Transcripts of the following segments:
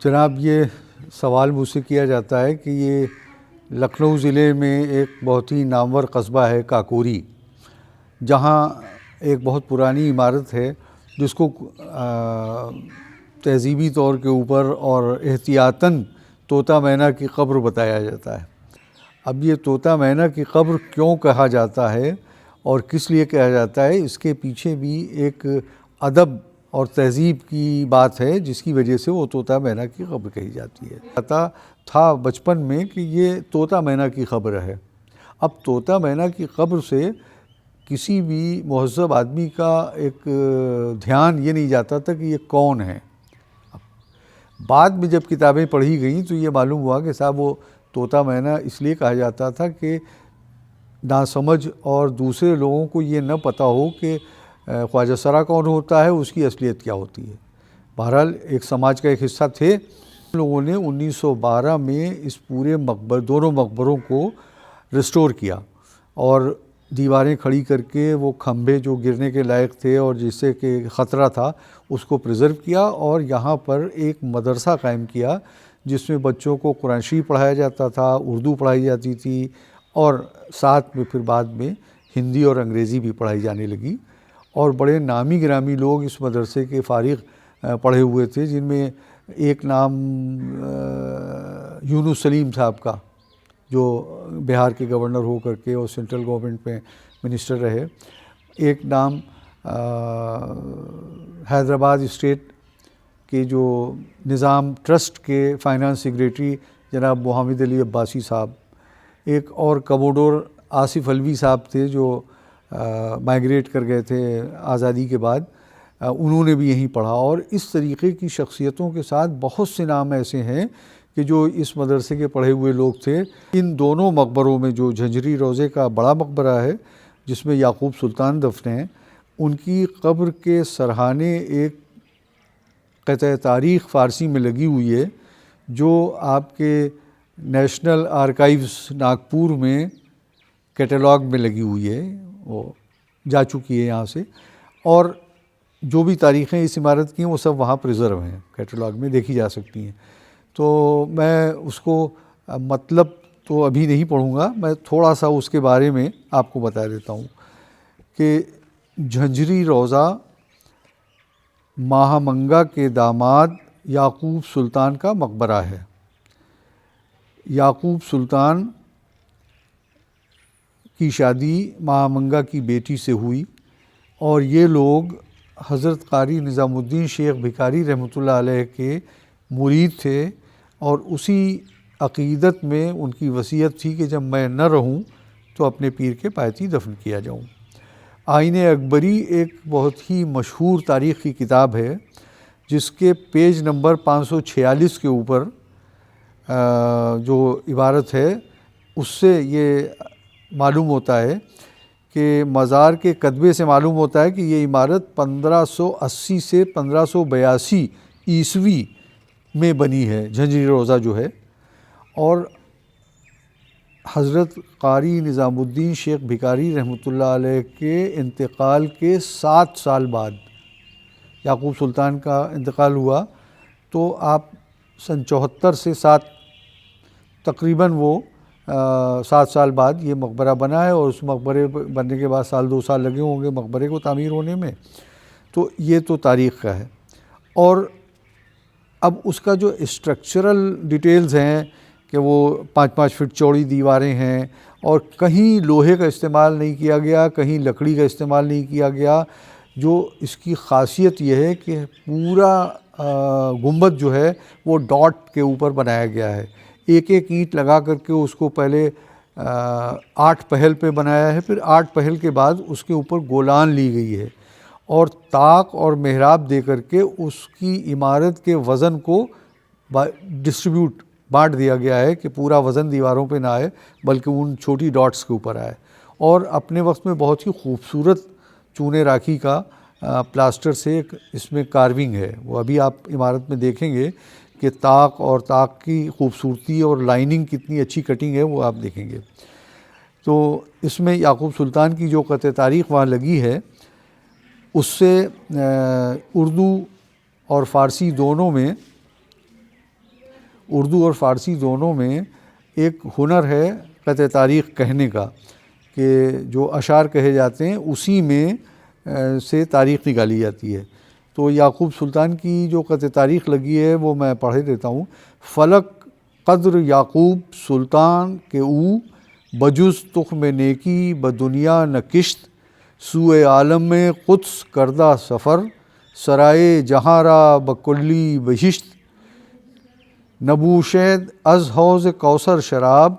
جناب، یہ سوال مجھ سے کیا جاتا ہے کہ یہ لکھنؤ ضلع میں ایک بہت ہی نامور قصبہ ہے کاکوری، جہاں ایک بہت پرانی عمارت ہے جس کو تہذیبی طور کے اوپر اور احتیاطاً طوطا مینا کی قبر بتایا جاتا ہے۔ اب یہ طوطا مینا کی قبر کیوں کہا جاتا ہے اور کس لیے کہا جاتا ہے، اس کے پیچھے بھی ایک ادب اور تہذیب کی بات ہے جس کی وجہ سے وہ طوطا مینا کی قبر کہی جاتی ہے۔ پتہ تھا بچپن میں کہ یہ طوطا مینا کی قبر ہے۔ اب طوطا مینا کی قبر سے کسی بھی مہذب آدمی کا ایک دھیان یہ نہیں جاتا تھا کہ یہ کون ہے۔ بعد میں جب کتابیں پڑھی گئیں تو یہ معلوم ہوا کہ صاحب وہ طوطا مینا اس لیے کہا جاتا تھا کہ ناسمجھ اور دوسرے لوگوں کو یہ نہ پتہ ہو کہ خواجہ سرا کون ہوتا ہے، اس کی اصلیت کیا ہوتی ہے۔ بہرحال ایک سماج کا ایک حصہ تھے۔ لوگوں نے 1912 میں اس پورے دونوں مقبروں کو ریسٹور کیا اور دیواریں کھڑی کر کے وہ کھمبے جو گرنے کے لائق تھے اور جس سے کہ خطرہ تھا اس کو پریزرو کیا، اور یہاں پر ایک مدرسہ قائم کیا جس میں بچوں کو قرآن شریف پڑھایا جاتا تھا، اردو پڑھائی جاتی تھی، اور ساتھ میں پھر بعد میں ہندی اور انگریزی بھی پڑھائی جانے لگی۔ اور بڑے نامی گرامی لوگ اس مدرسے کے فارغ پڑھے ہوئے تھے، جن میں ایک نام یونس سلیم صاحب کا، جو بہار کے گورنر ہو کر کے اور سینٹرل گورنمنٹ میں منسٹر رہے۔ ایک نام حیدرآباد اسٹیٹ کے جو نظام ٹرسٹ کے فائنانس سیکریٹری جناب محمد علی عباسی صاحب۔ ایک اور کموڈور آصف علوی صاحب تھے جو مائیگریٹ کر گئے تھے آزادی کے بعد، انہوں نے بھی یہیں پڑھا۔ اور اس طریقے کی شخصیتوں کے ساتھ بہت سے نام ایسے ہیں کہ جو اس مدرسے کے پڑھے ہوئے لوگ تھے۔ ان دونوں مقبروں میں جو جھنجری روضے کا بڑا مقبرہ ہے جس میں یعقوب سلطان دفن ہیں، ان کی قبر کے سرہانے ایک قطعہ تاریخ فارسی میں لگی ہوئی ہے جو آپ کے نیشنل آرکائیوز ناگپور میں کیٹلاگ میں لگی ہوئی ہے، وہ جا چکی ہے یہاں سے، اور جو بھی تاریخیں اس عمارت کی ہیں وہ سب وہاں پریزرو ہیں، کیٹلاگ میں دیکھی جا سکتی ہیں۔ تو میں اس کو مطلب تو ابھی نہیں پڑھوں گا، میں تھوڑا سا اس کے بارے میں آپ کو بتا دیتا ہوں کہ جھنجری روضہ مہامنگا کے داماد یعقوب سلطان کا مقبرہ ہے۔ یعقوب سلطان کی شادی مہامنگا کی بیٹی سے ہوئی، اور یہ لوگ حضرت قاری نظام الدین شیخ بھکاری رحمۃ اللہ علیہ کے مرید تھے، اور اسی عقیدت میں ان کی وصیت تھی کہ جب میں نہ رہوں تو اپنے پیر کے پایتی دفن کیا جاؤں۔ آئین اکبری ایک بہت ہی مشہور تاریخ کی کتاب ہے جس کے پیج نمبر 546 کے اوپر جو عبارت ہے اس سے یہ معلوم ہوتا ہے کہ مزار کے کتبے سے معلوم ہوتا ہے کہ یہ عمارت 1580 سے 1582 عیسوی میں بنی ہے، جھنجری روضہ جو ہے، اور حضرت قاری نظام الدین شیخ بھکاری رحمۃ اللہ علیہ کے انتقال کے 7 سال بعد یعقوب سلطان کا انتقال ہوا، تو آپ سن 74 سے 7 تقریباً وہ 7 سال بعد یہ مقبرہ بنا ہے، اور اس مقبرے بننے کے بعد 2 سال لگے ہوں گے مقبرے کو تعمیر ہونے میں۔ تو یہ تو تاریخ کا ہے۔ اور اب اس کا جو اسٹرکچرل ڈیٹیلز ہیں کہ وہ 5-5 فٹ چوڑی دیواریں ہیں، اور کہیں لوہے کا استعمال نہیں کیا گیا، کہیں لکڑی کا استعمال نہیں کیا گیا۔ جو اس کی خاصیت یہ ہے کہ پورا گنبد جو ہے وہ ڈاٹ کے اوپر بنایا گیا ہے، ایک ایک اینٹ لگا کر کے اس کو پہلے 8 پہل پہ بنایا ہے، پھر 8 پہل کے بعد اس کے اوپر گولان لی گئی ہے، اور طاق اور محراب دے کر کے اس کی عمارت کے وزن کو ڈسٹریبیوٹ بانٹ دیا گیا ہے کہ پورا وزن دیواروں پہ نہ آئے بلکہ ان چھوٹی ڈاٹس کے اوپر آئے۔ اور اپنے وقت میں بہت ہی خوبصورت چونے راکھی کا پلاسٹر سے ایک اس میں کارونگ ہے، وہ ابھی آپ عمارت میں دیکھیں گے کہ طاق اور طاق کی خوبصورتی اور لائننگ کتنی اچھی کٹنگ ہے وہ آپ دیکھیں گے۔ تو اس میں یعقوب سلطان کی جو قطع تاریخ وہاں لگی ہے اس سے اردو اور فارسی دونوں میں اردو اور فارسی دونوں میں ایک ہنر ہے قطع تاریخ کہنے کا، کہ جو اشعار کہے جاتے ہیں اسی میں سے تاریخ نکالی جاتی ہے۔ تو یعقوب سلطان کی جو قطع تاریخ لگی ہے وہ میں پڑھ دیتا ہوں۔ فلک قدر یعقوب سلطان کے او، بجز تخم نیکی بدنیا نکشت، سوئے عالم قدس کردہ سفر، سرائے جہاں را بکلی بہشت، نبوشید از حوض کوثر شراب،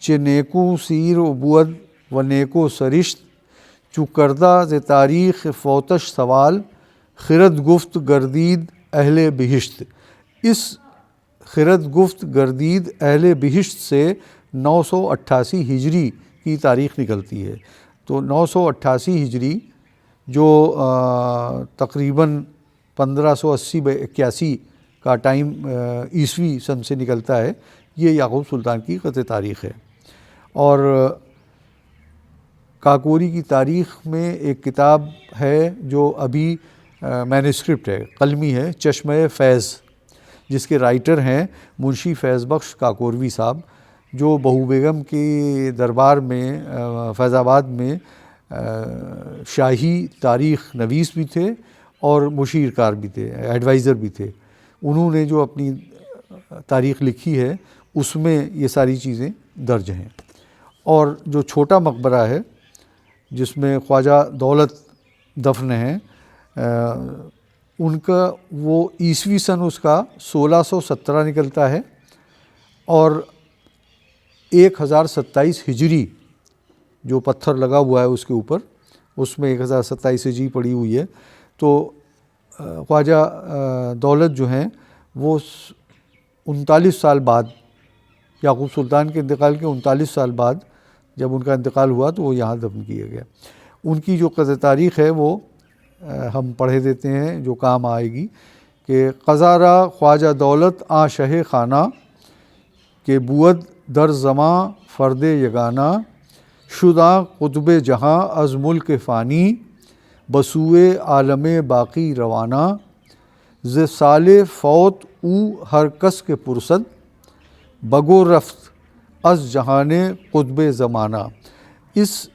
چہ نیکو سیر و بود و نیکو سرشت، چو کردہ ز تاریخ فوتش سوال، خرد گفت گردید اہل بہشت۔ اس خرد گفت گردید اہل بہشت سے 988 ہجری کی تاریخ نکلتی ہے۔ تو 988 ہجری جو تقریباً 1580-81 کا ٹائم عیسوی سن سے نکلتا ہے، یہ یعقوب سلطان کی قطع تاریخ ہے۔ اور کاکوری کی تاریخ میں ایک کتاب ہے جو ابھی مینuscript ہے، قلمی ہے، چشمہ فیض، جس کے رائٹر ہیں منشی فیض بخش کاکوروی صاحب، جو بہو بیگم کے دربار میں فیض آباد میں شاہی تاریخ نویس بھی تھے اور مشیر کار بھی تھے، ایڈوائزر بھی تھے۔ انہوں نے جو اپنی تاریخ لکھی ہے اس میں یہ ساری چیزیں درج ہیں۔ اور جو چھوٹا مقبرہ ہے جس میں خواجہ دولت دفن ہیں، ان کا وہ عیسوی سن اس کا 1617 نکلتا ہے، اور 1027 ہجری جو پتھر لگا ہوا ہے اس کے اوپر، اس میں 1027 ہجری پڑی ہوئی ہے۔ تو خواجہ دولت جو ہیں وہ 39 سال بعد، یعقوب سلطان کے انتقال کے 39 سال بعد جب ان کا انتقال ہوا تو وہ یہاں دفن کیا گیا۔ ان کی جو قطع تاریخ ہے وہ ہم پڑھے دیتے ہیں جو کام آئے گی، کہ قضارہ خواجہ دولت آ شہ خانہ، کہ بود در زماں فرد یگانہ، شدہ قطب جہاں از ملک فانی، بسوئے عالم باقی روانہ، ز سال فوت او ہر کس کے پرسد، بگو رفت از جہان قطب زمانہ۔ اس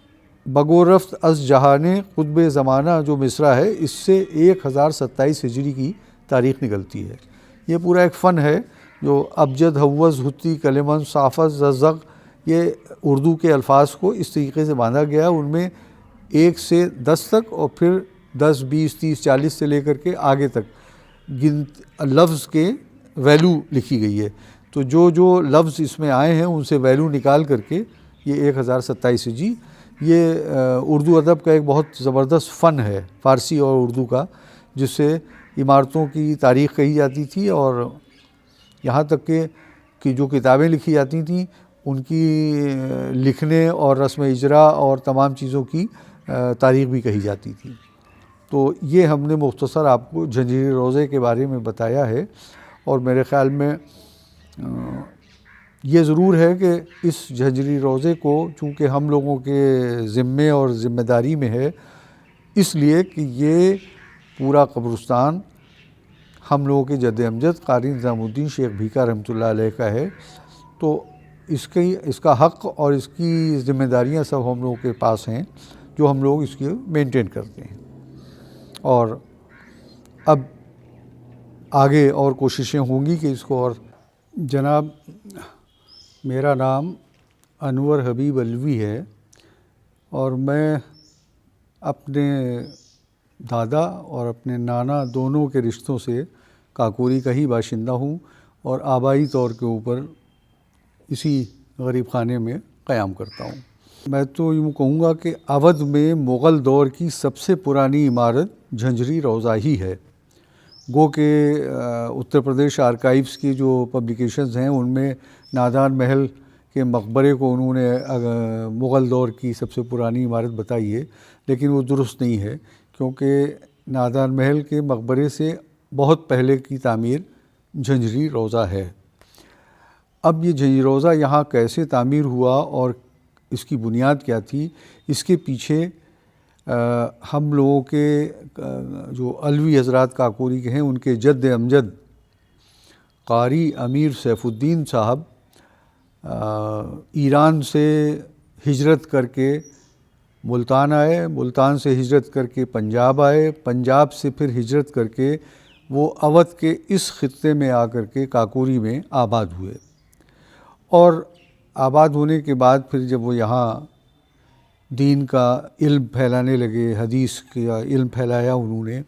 بگو رفت از جہان قطب زمانہ جو مصرع ہے، اس سے 1027 ہجری کی تاریخ نکلتی ہے۔ یہ پورا ایک فن ہے جو ابجد، حوض، حتی، کلمن، صافت، زغ، یہ اردو کے الفاظ کو اس طریقے سے باندھا گیا، ان میں 1 سے 10 تک، اور پھر 10، 20، 30، 40 سے لے کر کے آگے تک لفظ کے ویلیو لکھی گئی ہے۔ تو جو لفظ اس میں آئے ہیں ان سے ویلیو نکال کر کے یہ 1027 ہجری، یہ اردو ادب کا ایک بہت زبردست فن ہے، فارسی اور اردو کا، جس سے عمارتوں کی تاریخ کہی جاتی تھی، اور یہاں تک کہ جو کتابیں لکھی جاتی تھیں ان کی لکھنے اور رسم اجرا اور تمام چیزوں کی تاریخ بھی کہی جاتی تھی۔ تو یہ ہم نے مختصر آپ کو جھنجھری روضے کے بارے میں بتایا ہے، اور میرے خیال میں یہ ضرور ہے کہ اس جھنجھری روضے کو چونکہ ہم لوگوں کے ذمے اور ذمہ داری میں ہے، اس لیے کہ یہ پورا قبرستان ہم لوگوں کے جد امجد قاری نظام الدین شیخ بھیکا رحمۃ اللہ علیہ کا ہے، تو اس کا حق اور اس کی ذمہ داریاں سب ہم لوگوں کے پاس ہیں، جو ہم لوگ اس کی مینٹین کرتے ہیں۔ اور اب آگے اور کوششیں ہوں گی کہ اس کو اور جناب، میرا نام انور حبیب علوی ہے، اور میں اپنے دادا اور اپنے نانا دونوں کے رشتوں سے کاکوری کا ہی باشندہ ہوں، اور آبائی طور کے اوپر اسی غریب خانے میں قیام کرتا ہوں۔ میں تو یوں کہوں گا کہ اودھ میں مغل دور کی سب سے پرانی عمارت جھنجھری روضہ ہی ہے، گو کہ اتر پردیش آرکائیوز کی جو پبلیکیشنز ہیں ان میں نادان محل کے مقبرے کو انہوں نے مغل دور کی سب سے پرانی عمارت بتائی ہے، لیکن وہ درست نہیں ہے، کیونکہ نادان محل کے مقبرے سے بہت پہلے کی تعمیر جھنجھری روضہ ہے۔ اب یہ جھنجھری روضہ یہاں کیسے تعمیر ہوا اور اس کی بنیاد کیا تھی، اس کے پیچھے ہم لوگوں کے جو علوی حضرات کاکوری کے ہیں ان کے جد امجد قاری امیر سیف الدین صاحب ایران سے ہجرت کر کے ملتان آئے، ملتان سے ہجرت کر کے پنجاب آئے، پنجاب سے پھر ہجرت کر کے وہ اودھ کے اس خطے میں آ کر کے کاکوری میں آباد ہوئے، اور آباد ہونے کے بعد پھر جب وہ یہاں دین کا علم پھیلانے لگے، حدیث کا علم پھیلایا انہوں نے،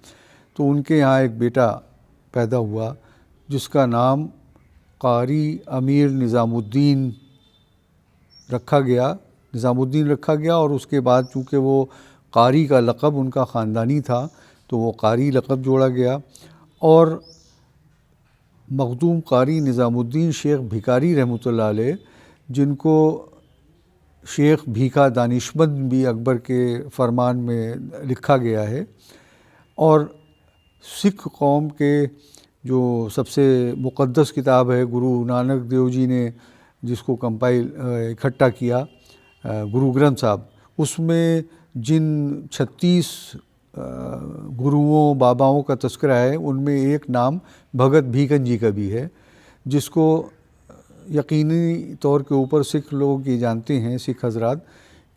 تو ان کے یہاں ایک بیٹا پیدا ہوا جس کا نام قاری امیر نظام الدین رکھا گیا، اور اس کے بعد چونکہ وہ قاری کا لقب ان کا خاندانی تھا تو وہ قاری لقب جوڑا گیا، اور مخدوم قاری نظام الدین شیخ بھکاری رحمۃ اللہ علیہ، جن کو شیخ بھیکا دانشمند بھی اکبر کے فرمان میں لکھا گیا ہے، اور سکھ قوم کے جو سب سے مقدس کتاب ہے گرو نانک دیو جی نے جس کو اکٹھا کیا، گرو گرنتھ صاحب، اس میں جن 36 گروؤں باباؤں کا تذکرہ ہے ان میں ایک نام بھگت بھیکن جی کا بھی ہے، جس کو یقینی طور کے اوپر سکھ لوگ یہ جانتے ہیں، سکھ حضرات،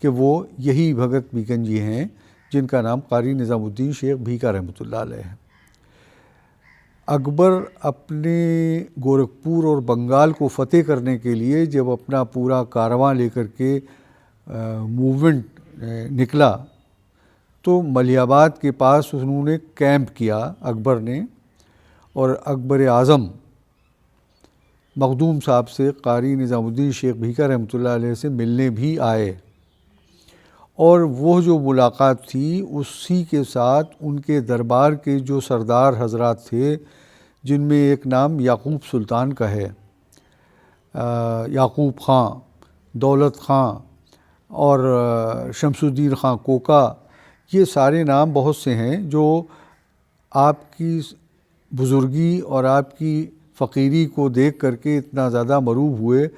کہ وہ یہی بھگت بھیکن جی ہیں جن کا نام قاری نظام الدین شیخ بھیکا رحمۃ اللہ علیہ ہے۔ اکبر اپنے گورکھپور اور بنگال کو فتح کرنے کے لیے جب اپنا پورا کارواں لے کر کے موومنٹ نکلا تو ملیح آباد کے پاس انہوں نے کیمپ کیا اکبر نے، اور اکبر اعظم مخدوم صاحب سے قاری نظام الدین شیخ بھیکا رحمۃ اللہ علیہ سے ملنے بھی آئے، اور وہ جو ملاقات تھی اسی کے ساتھ ان کے دربار کے جو سردار حضرات تھے، جن میں ایک نام یعقوب سلطان کا ہے، یعقوب خاں، دولت خاں اور شمس الدین خاں کوکا، یہ سارے نام بہت سے ہیں جو آپ کی بزرگی اور آپ کی فقیری کو دیکھ کر کے اتنا زیادہ مروب ہوئے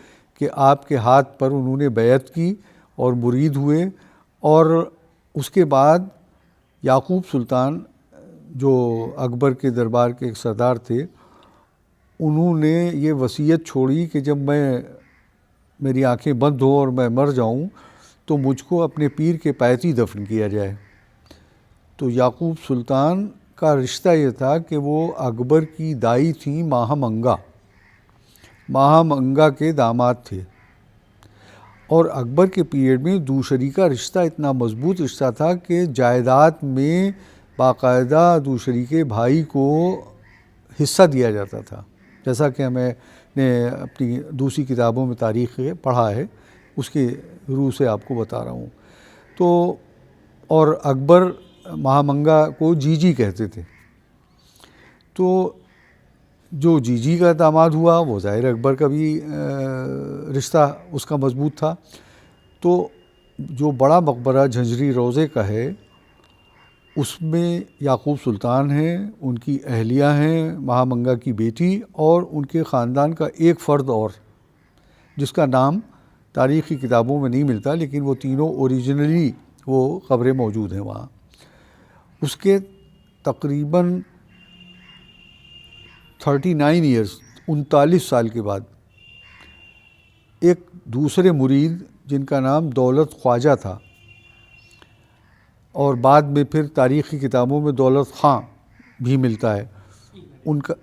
کہ آپ کے ہاتھ پر انہوں نے بیعت کی اور مرید ہوئے، اور اس کے بعد یعقوب سلطان جو اکبر کے دربار کے ایک سردار تھے، انہوں نے یہ وصیت چھوڑی کہ جب میری آنکھیں بند ہوں اور میں مر جاؤں تو مجھ کو اپنے پیر کے پایتی دفن کیا جائے۔ تو یعقوب سلطان کا رشتہ یہ تھا کہ وہ اکبر کی دائی تھیں ماہا منگا کے داماد تھے، اور اکبر کے پیریڈ میں دوسری کا رشتہ اتنا مضبوط رشتہ تھا کہ جائیداد میں باقاعدہ دوسری کے بھائی کو حصہ دیا جاتا تھا، جیسا کہ ہمیں نے اپنی دوسری کتابوں میں تاریخ پڑھا ہے، اس کے روح سے آپ کو بتا رہا ہوں۔ تو اور اکبر مہامنگا کو جی جی کہتے تھے، تو جو جی جی کا داماد ہوا وہ ظاہر اکبر کا بھی رشتہ اس کا مضبوط تھا۔ تو جو بڑا مقبرہ جھنجری روضے کا ہے اس میں یعقوب سلطان ہیں، ان کی اہلیہ ہیں مہامنگا کی بیٹی، اور ان کے خاندان کا ایک فرد اور جس کا نام تاریخی کتابوں میں نہیں ملتا، لیکن وہ تینوں اوریجنلی وہ قبریں موجود ہیں وہاں۔ اس کے تقریباً 39 ایئرس 39 سال کے بعد ایک دوسرے مرید جن کا نام دولت خواجہ تھا، اور بعد میں پھر تاریخی کتابوں میں دولت خاں بھی ملتا ہے، ان کا